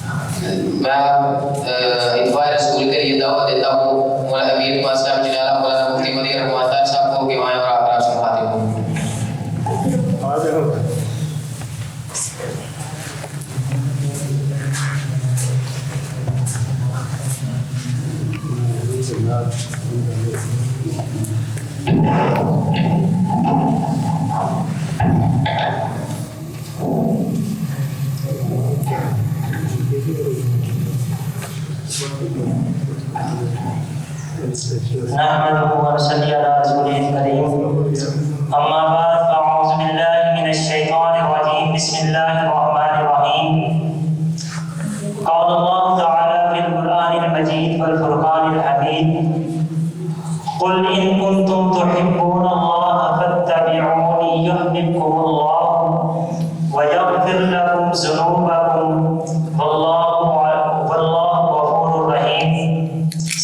میں اتوار اسکول کے لیے دعوت دیتا ہوں مولانا امیر ماسٹر جناب مولانا مفتی مدین رحمۃ صاحب کو کہ وہاں اور آپ سنواتے ہوں. نحمده ونصلي على رسوله الكريم اما بعد فاعوذ بالله من الشيطان الرجيم بسم الله الرحمن الرحيم قال الله تعالى في القرآن المجيد والفرقان الحميد قل إن كنتم تحبون الله فاتبعوني يحببكم الله ويغفر لكم ذنوبكم والله غفور رحيم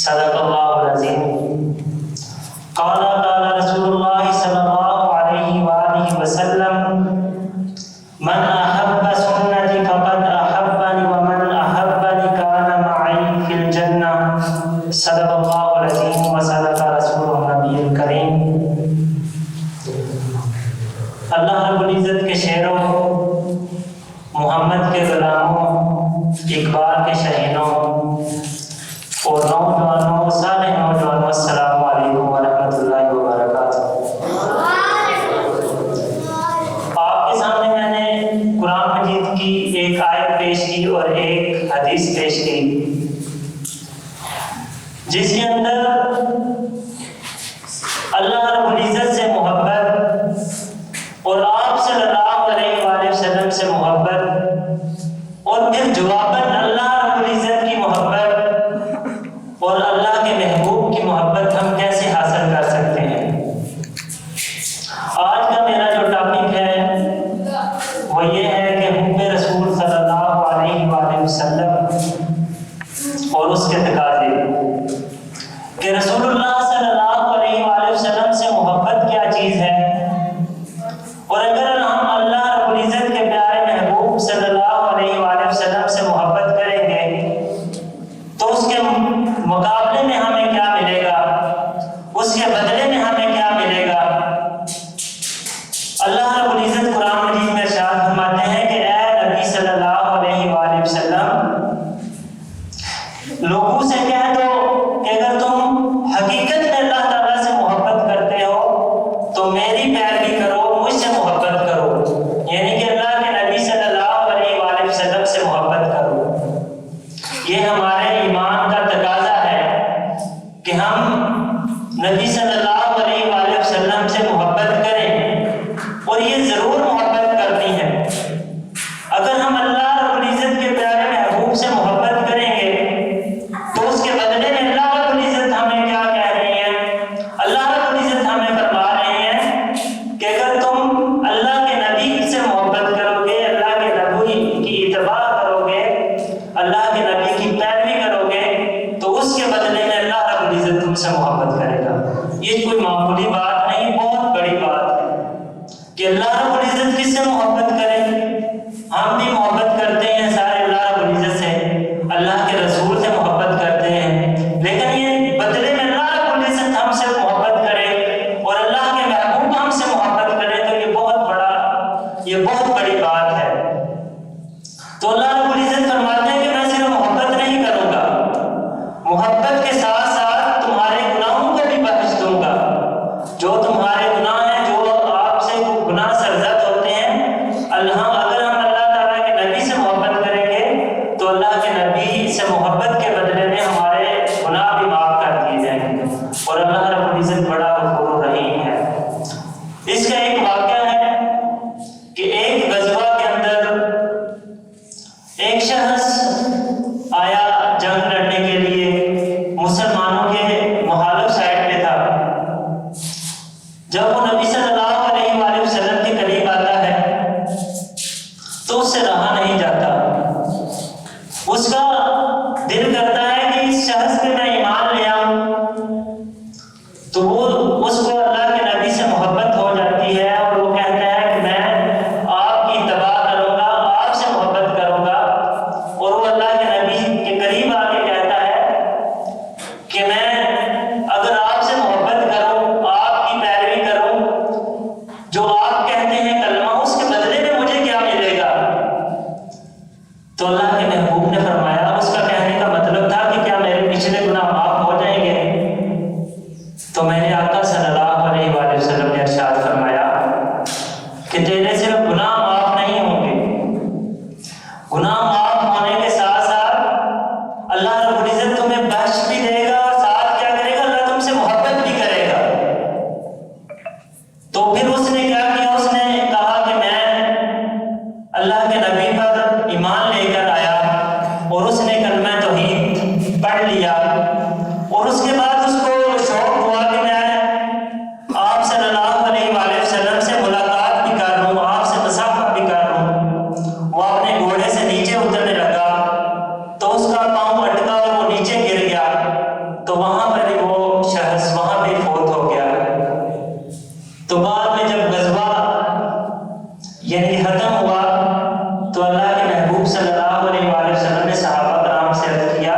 صدق الله العظيم. قال رسول الله صلى الله عليه وآله وسلم من أحب سنتي فقد أحبني ومن أحبني كان معي في الجنة. صدق الله العظيم وصدق رسوله النبي الكريم. اللہ رب العزت کے شعروں، محمد کے غلاموں، اقبال کے شہینوں اور نوجوانوں، سارے نوجوانوں، السلام علیکم ورحمۃ اللہ وبرکاتہ. آپ کے سامنے میں نے قرآن مجید کی ایک آیت پیش کی اور ایک حدیث پیش کی جس کے اندر اللہ رب العزت سے محبت اور آپ صلی اللہ علیہ وآلہ وسلم سے محبت اور پھر جواباً اللہ رب العزت کی محبت اور اللہ کے محبوب کی محبت ہم کیسے حاصل کر سکتے ہیں. آج کا میرا جو ٹاپک ہے وہ یہ ہے کہ حب رسول صلی اللہ علیہ وآلہ وسلم اور اس کے تقاضے کہ رسول اللہ صلی اللہ علیہ وآلہ وسلم سے محبت کیا چیز ہے، اور اگر ہم اللہ رب العزت کے پیارے محبوب صلی اللہ علیہ وآلہ وسلم سے محبت کریں گے تو اس کے مقابلے میں ہمیں کیا ملے گا، اس کے بدلے میں ہمیں کیا ملے گا. اللہ رب العزت قرآن مجید میں ارشاد فرماتے ہیں کہ اے نبی صلی اللہ علیہ وآلہ وسلم، لوگوں سے کہہ دو کہ اگر تم حقیقت میں اللہ تعالیٰ سے محبت کرتے ہو تو میری پیروی کرو، مجھ سے محبت کرو، یعنی کہ اللہ کے نبی صلی اللہ علیہ وآلہ وسلم سے محبت کرو. یہ ہمارے ایمان کا تقاضا ہے کہ ہم نبی صلی اللہ علیہ وآلہ وسلم سے محبت کریں، اور یہ ضرور محبت کرنی ہے. اگر ہم اللہ رب العزت کے پیارے محبوب سے محبت کریں گے تو اس کے بدلے میں اللہ رب العزت ہمیں کیا کہہ رہی ہے، اللہ رب العزت ہمیں فرما رہے ہیں کہ اگر تم اللہ کے نبی سے محبت کرو گے، اللہ کے نبی کی اتباع کرو گے، اللہ کے نبی کی پیروی کرو گے تو اس کے بدلے میں اللہ رب العزت تم سے محبت کرے گا. یہ کوئی معمولی بات نہیں، بہت بڑی بات ہے کہ اللہ رب العزت کس سے محبت کرے. ہم بھی محبت کرتے ہیں سارے اللہ رب العزت سے، اللہ کے رسول سے محبت کرتے ہیں، لیکن یہ بدلے میں اللہ رب العزت ہم سے محبت کرے اور اللہ کے محبوب ہم سے محبت کرے تو یہ بہت بڑی بات ہے. تو اللہ رب العزت فرماتے ہیں کہ میں صرف محبت نہیں کروں گا، محبت کے ساتھ ساتھ تمہارے گناہوں کو بھی بخش دوں گا. جو تمہارے گناہ ہیں، جو آپ سے گناہ سرزد ہوتے ہیں، اگر ہم اللہ تعالیٰ کے نبی سے محبت کریں گے تو اللہ کے نبی سے محبت کے بدلے میں ہمارے گناہ بھی معاف کر دیے جائیں گے. اور اللہ رب العزت بڑا غفور رحیم ہے. اس کا ایک واقعہ ہے کہ ایک غزوہ کے اندر ایک شخص آیا جنگ لڑنے کے لیے، مسلمانوں کے مخالف سائڈ پہ تھا. جب وہ نبی صلی اللہ علیہ وآلہ وسلم کے قریب آتا ہے تو اس سے رہا نہیں جاتا. اس کا دل کرتا ہے کہ اس شخص پہ میں ایمان لے آؤں، تو وہ اس کو اللہ کے نبی سے محبت ہو جاتی ہے اور وہ کہتا ہے کہ میں آپ کی اتباع کروں گا، آپ سے محبت کروں گا. اور وہ اللہ تو اللہ کے محبوب نے فرمایا، اس کا کہنے کا مطلب تھا کہ کیا میرے پچھلے گناہ معاف ہو جائیں گے؟ تو میں نے آقا صلی اللہ علیہ وآلہ وسلم نے ارشاد فرمایا کہ تیرے صرف گناہ معاف نہیں ہوں گے، گناہ معاف ہونے کے ساتھ ساتھ اللہ رب العزت تمہیں بخش بھی دے گا، اور ساتھ کیا کرے گا؟ اللہ تم سے محبت بھی کرے گا۔ تو پھر اس نے کیا کیا؟ اس نے کہا کہ میں اللہ کے نبی پر ایمان لے کر آیا، اور اس نے کلمہ توحید پڑھ لیا، اور اس کے بعد اس کو شوق ہوا کہ میں آپ صلی اللہ علیہ وآلہ وسلم سے ملاقات بھی کر لوں، آپ سے مصافحہ بھی کر لوں۔ وہ اپنے گھوڑے سے نیچے اترنے لگا تو اس کا پاؤں اٹکا اور وہ نیچے گر گیا، تو وہاں پر ہی وہ شخص وہاں پہ فوت ہو گیا۔ تو بعد میں جب غزوہ یعنی ختم ہوا تو اللہ کے محبوب صلی اللہ علیہ وآلہ وسلم نے صحابہ کرام سے عرض کیا،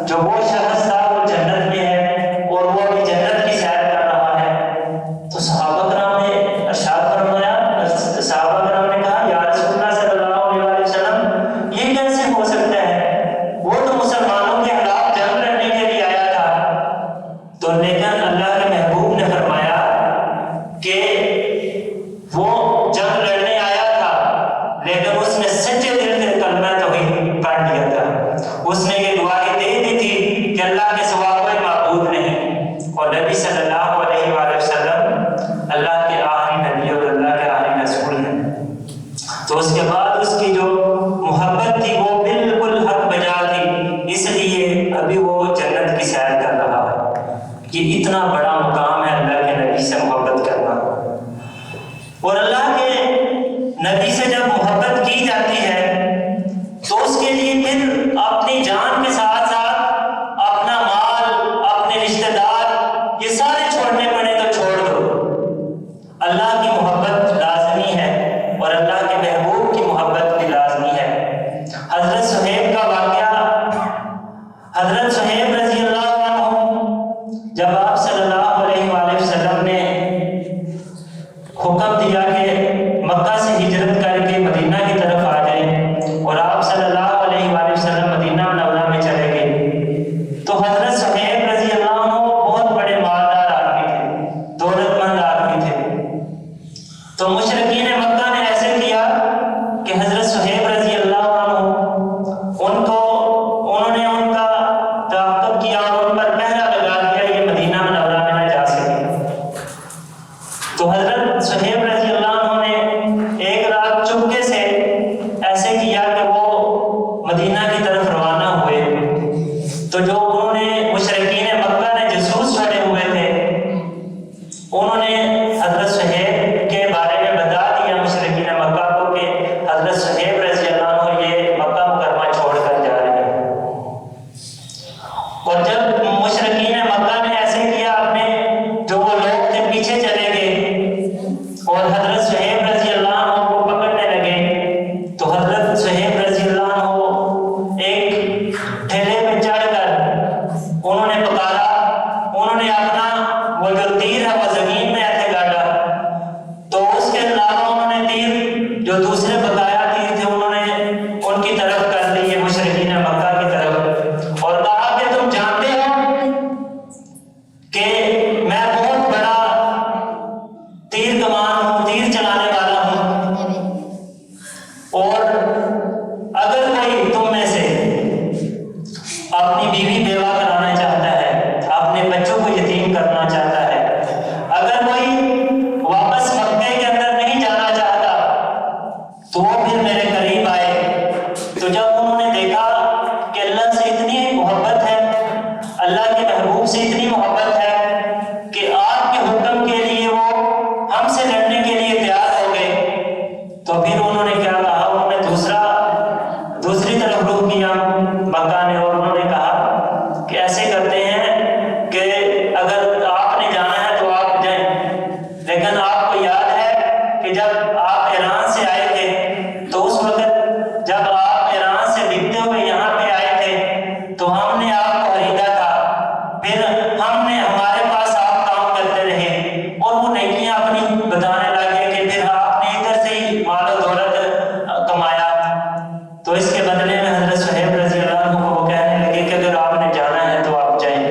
جو وہ شخص تھا وہ جنت میں ہے اور وہ ابھی جنت کی سیر کر رہا ہے۔ تو صحابہ کرام نے ارشاد فرمایا، صحابہ کرام نے کہا، یا رسول اللہ صلی اللہ علیہ وآلہ وسلم یہ کیسے ہو سکتا ہے؟ وہ تو مسلمانوں کے خلاف جنگ لڑنے کے لیے آیا تھا۔ تو لیکن اللہ کے محبوب نے فرمایا کہ وہ جنگ لڑنے آیا تھا، لیکن اس نے سچے دل سے کلمہ توحید پڑھ لیا تھا۔ اس نے یہ گواہی دے دی تھی کہ اللہ کے سوا کوئی معبود نہیں، اور نبی صلی اللہ علیہ وآلہ وسلم اللہ کے آخری نبی اور اللہ کے آخری رسول ہیں۔ تو اس کے بعد اس کی جو محبت تھی وہ بالکل حق بجا تھی، اس لیے ابھی وہ جنت کی سیر کر رہا ہے۔ یہ اتنا بڑا مقام ہے اللہ کے نبی سے محبت کرنا۔ اور اللہ کے نبی سے جب محبت کی جاتی ہے تو اس کے لیے پھر اپنی جان کے ساتھ ساتھ اپنا مال، اپنے رشتہ دار، یہ سارے چھوڑنے پڑے تو چھوڑ دو۔ اللہ کی محبت لازمی ہے اور اللہ کے محبوب کی محبت بھی لازمی ہے۔ حضرت صہیب کا واقعہ، حضرت صہیب رضی اللہ عنہ جب آپ صلی اللہ علیہ وآلہ وسلم نے حکم دیا کہ مکہ سے ہجرت کر کے مدینہ کی طرف آ جائیں، اور آپ صلی اللہ علیہ وآلہ وسلم مدینہ منورہ میں چلے گئے، تو حضرت صہیب رضی اللہ عنہ بہت بڑے مالدار آدمی تھے، دولت مند آدمی تھے۔ تو مشرکین مکہ نے ایسے کیا کہ حضرت صہیب رضی اللہ عنہ انہوں نے ان کا تعاقب کیا اور ان پر پہرا لگا دیا، یہ مدینہ منورہ میں نہ جا سکے۔ تو حضرت صہیب رضی اللہ عنہ نے ایک رات چپکے سے ایسے کیا کہ وہ مدینہ کی طرف روانہ ہوئے۔ تو جو انہوں نے مشرکین مکہ نے جاسوس چھوڑے ہوئے تھے، انہوں نے حضرت صہیب کے بارے میں بتا دیا مشرکین مکہ کو کہ حضرت صہیب رضی اللہ عنہ یہ مکہ مکرمہ چھوڑ کر جا رہے ہیں۔ اور جب مشرکین مکہ نے ایسے کیا، اپنے جو وہ لوگ تھے پیچھے چلے گئے اور حضرت صہیب رضی اللہ عنہ کو پکڑنے لگے، تو حضرت صہیب رضی اللہ عنہ ایک ٹھیلے پہ چڑھ کر انہوں نے پکارا، انہوں نے اپنا وہ جو تیر ہے وہ زمین میں ایسے گاڑا، تو اس کے علاوہ انہوں نے تیر جو دوسرے بقایا تیر تھے انہوں نے ان کی طرف کر دیے، مشرکین مکہ کی طرف، اور کہا کہ تم جانتے ہو کہ میں بہت بڑا تیر کمان ہوں، تیر چلانے والا ہوں، اور اگر کوئی تم میں سے اپنی بیوی بیوہ کرانا چاہتا ہے، اپنے بچوں کو یتیم کرنا چاہتا ہے، اگر کوئی واپس مکے کے اندر نہیں جانا چاہتا تو وہ پھر میرے قریب آئے۔ تو جب انہوں نے دیکھا کہ اللہ سے اتنی محبت ہے، اللہ کے محبوب سے اتنی محبت ہے کہ آپ کے حکم کے لیے وہ ہم سے لڑنے کے لیے تیار ہو گئے، تو پھر انہوں نے کیا کہا؟ انہوں نے دوسری طرف رخ کیا مکہ نے، اور انہوں نے کہا کہ ایسے کرتے ہیں کہ اگر آپ نے جانا ہے تو آپ جائیں، لیکن آپ کو یاد ہے کہ جب آپ ایران سے آئے تھے تو اس وقت جب آپ ایران سے بکتے ہوئے یہاں پہ آئے تھے تو ہم نے آپ کو خریدا تھا، پھر ہمارے پاس آپ کام کرتے رہے اور وہ نیکیاں اپنی بتانے لگے کہ پھر آپ نے ادھر سے ہی مال و دولت کمایا، تو اس کے بدلے صہیب رضی اللہ عنہ کو وہ کہنے لگے کہ اگر آپ نے جانا ہے تو آپ جائیں،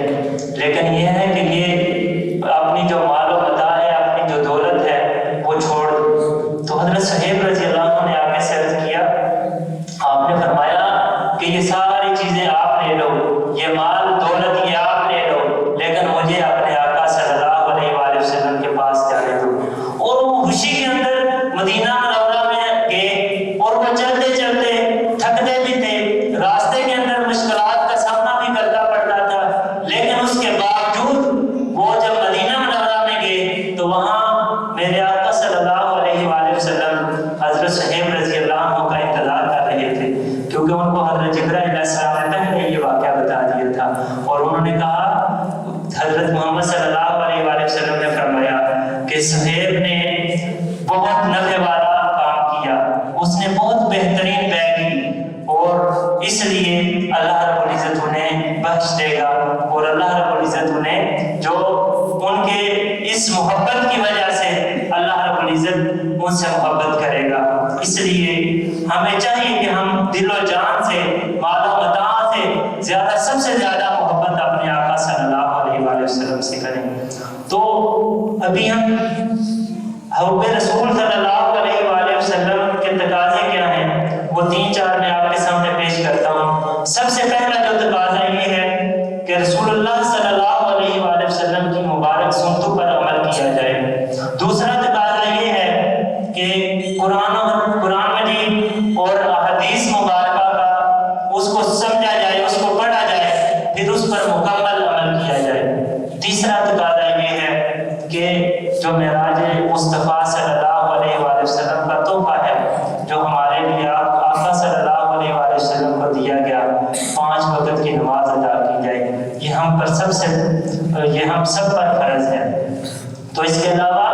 لیکن یہ ہے کہ یہ اپنی جو مال و متاع ہے، اپنی جو دولت ہے وہ چھوڑ دیں۔ تو حضرت صہیب رضی اللہ عنہ نے آگے سے عرض کیا، آپ نے فرمایا کہ یہ ساری چیزیں آپ لے لو، یہ مال دولت یہ آپ لے لو، لیکن مجھے اپنے آقا صلی اللہ علیہ وآلہ وسلم کے پاس جانے دو۔ اور وہ خوشی کے اندر مدینہ منورہ میں گئے، اور وہ چلتے چلتے تھکتے بھی تھے، راستے کے اندر مشکلات کا سامنا بھی کرنا پڑتا تھا، لیکن اس کے باوجود وہ جب مدینہ منورہ میں گئے تو وہاں میرے آقا صلی اللہ علیہ وآلہ وسلم حضرت صہیب رضی اللہ عنہ کا انتظار کر رہے تھے، کیونکہ ان کو حضرت جبرائیل علیہ السلام نے پہلے یہ واقعہ بتا دیا تھا، اور انہوں نے کہا، حضرت محمد صلی اللہ علیہ وآلہ وسلم نے فرمایا کہ صہیب نے بہت نفع والا کام کیا، اس نے بہت بہترین بے کی، اور اس لیے اللہ رب العزت انہیں بخش دے گا، اور اللہ رب العزت انہیں جو ان کے اس محبت کی وجہ سے اللہ رب العزت ان سے محبت کرے گا۔ اس لیے ہمیں چاہیے کہ ہم دل و جان سے، مال و متاع سے زیادہ، سب سے زیادہ محبت اپنے آقا صلی اللہ علیہ وآلہ وسلم سے کریں۔ تو ابھی ہم حب رسول صلی اللہ علیہ وآلہ وسلم کے تقاضے کیا ہیں، وہ 3-4 میں آپ کے سامنے پیش کرتا ہوں۔ سب سے پہلا جو تقاضا یہ ہے کہ رسول اللہ صلی اللہ علیہ وآلہ وسلم کی مبارک سنتوں پر عمل کیا جائے۔ دوسرا تقاضا یہ ہے کہ قرآن مجید اور احادیث مبارکہ کا اس کو سمجھا جائے، اس کو پڑھا جائے، پھر اس پر مکمل عمل کیا جائے۔ تیسرا تقاضا یہ ہے کہ جو معراج مصطفیٰ صلی اللہ علیہ وآلہ وسلم کا تحفہ ہے، جو ہمارے لیے آقا صلی اللہ علیہ وآلہ وسلم کو دیا گیا، 5 وقت کی نماز ادا کی جائے، یہ ہم سب پر فرض ہے۔ تو اس کے علاوہ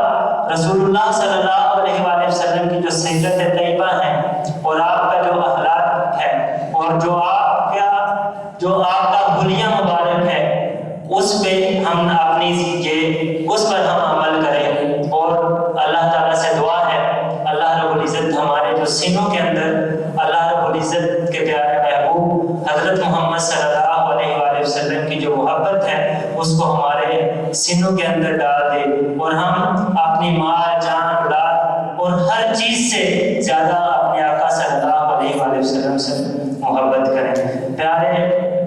رسول اللہ صلی اللہ علیہ وآلہ وسلم کی جو سیرت طیبہ ہیں، اور آپ کا جو اخلاق ہے، اور جو آپ کا حلیہ مبارک ہے، اس پہ ہم اس پر ہم عمل کریں، اور اللہ تعالیٰ سے دعا ہے اللہ رب العزت ہمارے جو سینوں کے اندر اللہ رب العزت کے پیارے محبوب حضرت محمد صلی اللہ علیہ وآلہ وسلم کی جو محبت ہے اس کو ہمارے سینوں کے اندر ڈال دے، اور ہم اپنی مال، جان، اولاد اور ہر چیز سے زیادہ اپنے آقا صلی اللہ علیہ وآلہ وسلم سے محبت کریں۔ پیارے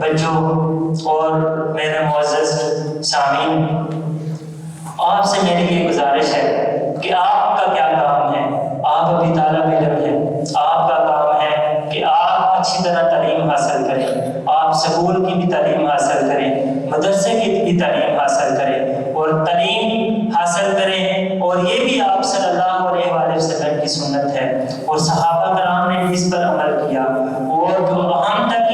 بچوں اور میرے معزز سامعین، آپ سے میری یہ گزارش ہے کہ آپ کا کیا کام ہے؟ آپ ابھی طالب علم ہیں، آپ کا کام ہے کہ آپ اچھی طرح تعلیم حاصل کریں، آپ سکول کی بھی تعلیم حاصل کریں، مدرسے کی بھی تعلیم حاصل کریں، اور تعلیم حاصل کریں، اور یہ بھی آپ صلی اللہ علیہ وآلہ وسلم کی سنت ہے، اور صحابہ کرام نے بھی اس پر عمل کیا، اور جو ہم تک